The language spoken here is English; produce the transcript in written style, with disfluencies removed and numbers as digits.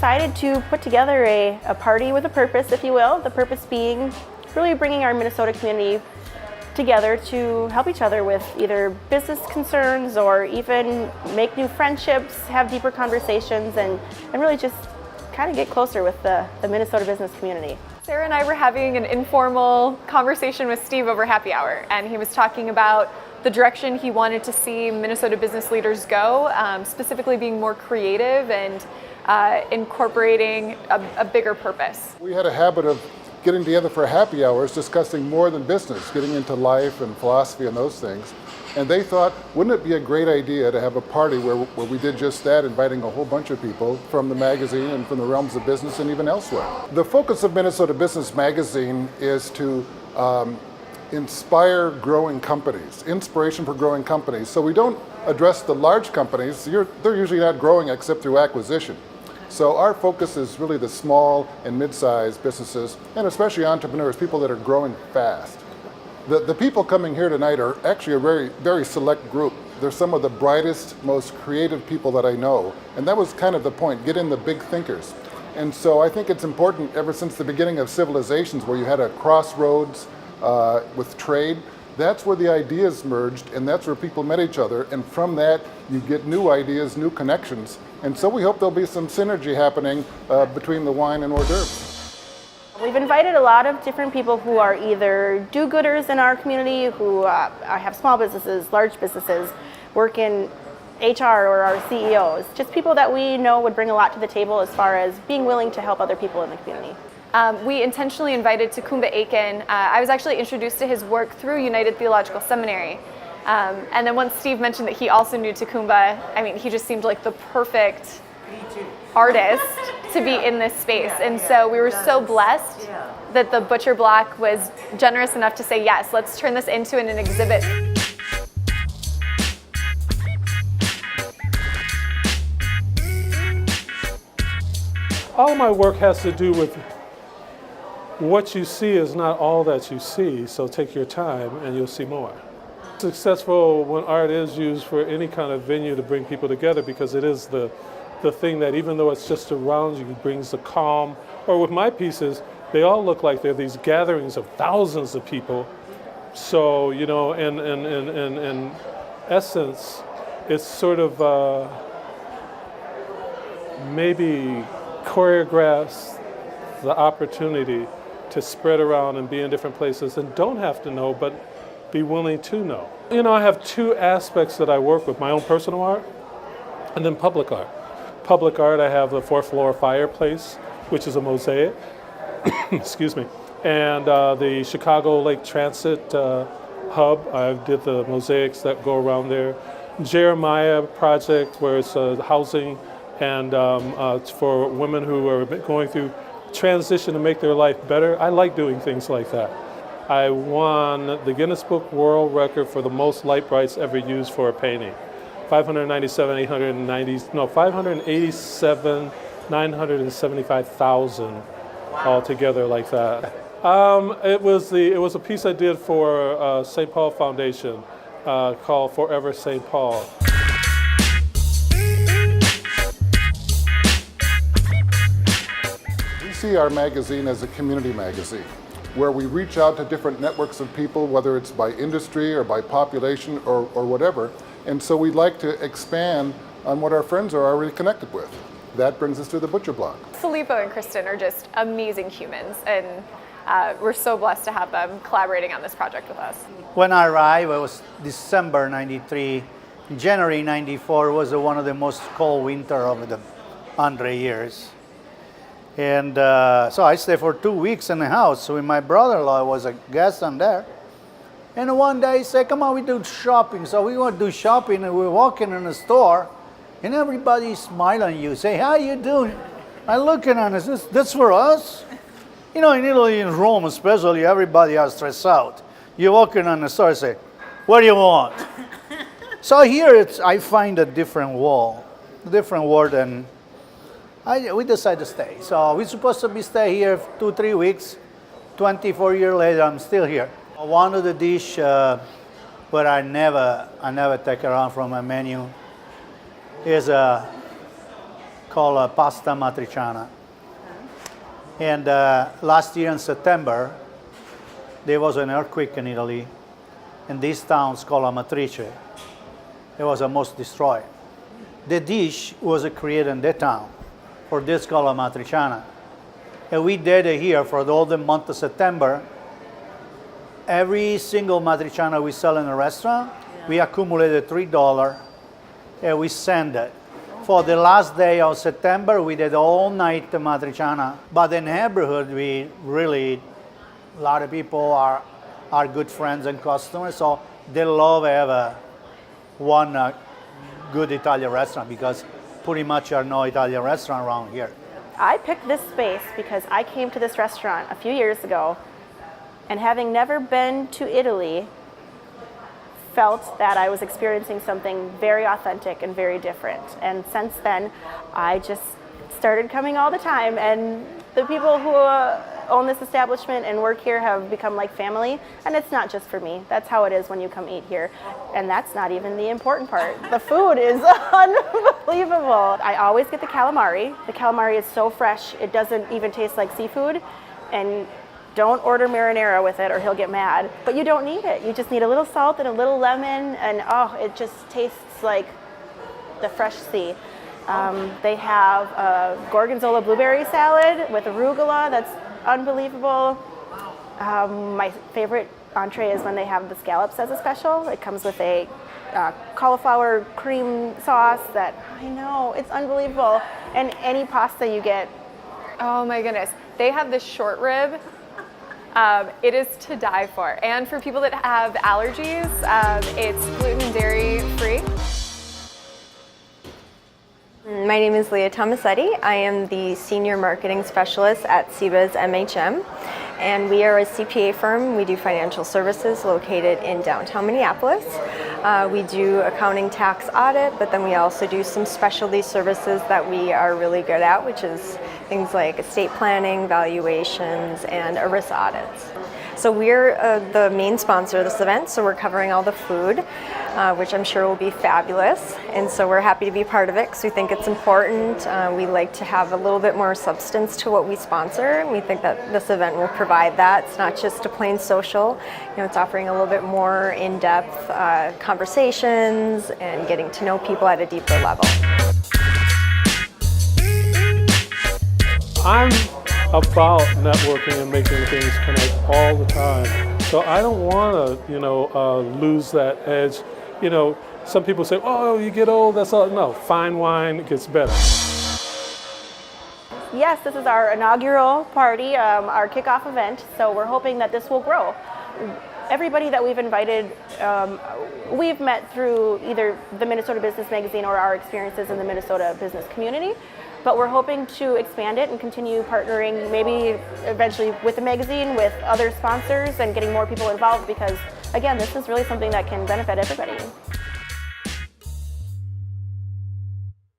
decided to put together a party with a purpose, if you will. The purpose being really bringing our Minnesota community together to help each other with either business concerns or even make new friendships, have deeper conversations, and really just kind of get closer with the Minnesota business community. Sarah and I were having an informal conversation with Steve over happy hour, and he was talking about the direction he wanted to see Minnesota business leaders go, specifically being more creative and incorporating a bigger purpose. We had a habit of getting together for happy hours, discussing more than business, getting into life and philosophy and those things. And they thought, wouldn't it be a great idea to have a party where we did just that, inviting a whole bunch of people from the magazine and from the realms of business and even elsewhere. The focus of Minnesota Business Magazine is to inspire growing companies, inspiration for growing companies. So we don't address the large companies. They're usually not growing except through acquisition. So our focus is really the small and mid-sized businesses, and especially entrepreneurs, people that are growing fast. The people coming here tonight are actually a very, very select group. They're some of the brightest, most creative people that I know. And that was kind of the point, get in the big thinkers. And so I think it's important ever since the beginning of civilizations where you had a crossroads with trade, that's where the ideas merged and that's where people met each other. And from that, you get new ideas, new connections. And so we hope there'll be some synergy happening between the wine and hors d'oeuvres. We've invited a lot of different people who are either do-gooders in our community, who have small businesses, large businesses, work in HR or our CEOs, just people that we know would bring a lot to the table as far as being willing to help other people in the community. We intentionally invited Tecumseh Aiken. I was actually introduced to his work through United Theological Seminary. And then once Steve mentioned that he also knew Tecumseh, I mean, he just seemed like the perfect artist to be in this space. And so we were so blessed that the Butcher Block was generous enough to say, yes, let's turn this into an exhibit. All my work has to do with what you see is not all that you see, so take your time and you'll see more. It's successful when art is used for any kind of venue to bring people together because it is the thing that even though it's just around you, brings the calm. Or with my pieces, they all look like they're these gatherings of thousands of people. So, you know, in essence, it's sort of maybe choreographs the opportunity to spread around and be in different places and don't have to know, but be willing to know. You know, I have two aspects that I work with, my own personal art and then public art. Public art, I have the fourth floor fireplace, which is a mosaic, excuse me, and the Chicago Lake Transit hub, I did the mosaics that go around there. Jeremiah project, where it's housing and it's for women who are going through transition to make their life better. I like doing things like that. I won the Guinness Book World Record for the most light brights ever used for a painting. 975,000 altogether like that. It was a piece I did for St. Paul Foundation called Forever St. Paul. We see our magazine as a community magazine, where we reach out to different networks of people, whether it's by industry or by population or whatever. And so we'd like to expand on what our friends are already connected with. That brings us to the Butcher Block. Filippo and Kristen are just amazing humans, and we're so blessed to have them collaborating on this project with us. When I arrived, it was December '93. January '94 was one of the most cold winter of the 100 years. And so I stayed for 2 weeks in the house with my brother-in-law was a guest on there. And one day he said, come on, we do shopping. So we went to do shopping and we're walking in the store and everybody smiling at you, say, how you doing? I looking at us, this for us? You know, in Italy, in Rome especially, everybody are stressed out. You walk in on the store and say, what do you want? So here I find a different world, and we decided to stay. So we're supposed to stay here 2-3 weeks. 24 years later, I'm still here. One of the dish, but I never take around from a menu is called Pasta Matriciana. And last year in September, there was an earthquake in Italy, and this town is called Amatrice. It was almost destroyed. The dish was created in that town for this called Matriciana. And we did it here for all the month of September. Every single Matriciana we sell in a restaurant, we accumulated $3 and we send it. For the last day of September, we did all night the Matriciana. But in the neighborhood, we really, a lot of people are good friends and customers, so they love to have one good Italian restaurant because pretty much there are no Italian restaurant around here. I picked this space because I came to this restaurant a few years ago, and having never been to Italy, felt that I was experiencing something very authentic and very different. And since then, I just started coming all the time, and the people who own this establishment and work here have become like family, and it's not just for me. That's how it is when you come eat here, and that's not even the important part. The food is unbelievable. I always get the calamari. The calamari is so fresh, it doesn't even taste like seafood, and don't order marinara with it or he'll get mad. But you don't need it. You just need a little salt and a little lemon, and oh, it just tastes like the fresh sea. They have a gorgonzola blueberry salad with arugula that's unbelievable. My favorite entree is when they have the scallops as a special. It comes with a cauliflower cream sauce that, I know, it's unbelievable. And any pasta you get. Oh my goodness. They have this short rib. It is to die for. And for people that have allergies, it's gluten and dairy free. My name is Leah Tomasetti. I am the Senior Marketing Specialist at CBA's MHM, and we are a CPA firm. We do financial services located in downtown Minneapolis. We do accounting, tax, audit, but then we also do some specialty services that we are really good at, which is things like estate planning, valuations, and ERISA audits. So we're the main sponsor of this event, so we're covering all the food, which I'm sure will be fabulous. And so we're happy to be part of it because we think it's important. We like to have a little bit more substance to what we sponsor, and we think that this event will provide that. It's not just a plain social, it's offering a little bit more in-depth conversations and getting to know people at a deeper level. I'm about networking and making things connect all the time. So I don't want to, lose that edge. Some people say, "Oh, you get old." That's all. No, fine wine gets better. Yes, this is our inaugural party, our kickoff event. So we're hoping that this will grow. Everybody that we've invited, we've met through either the Minnesota Business Magazine or our experiences in the Minnesota business community. But we're hoping to expand it and continue partnering, maybe eventually with the magazine, with other sponsors, and getting more people involved because, again, this is really something that can benefit everybody.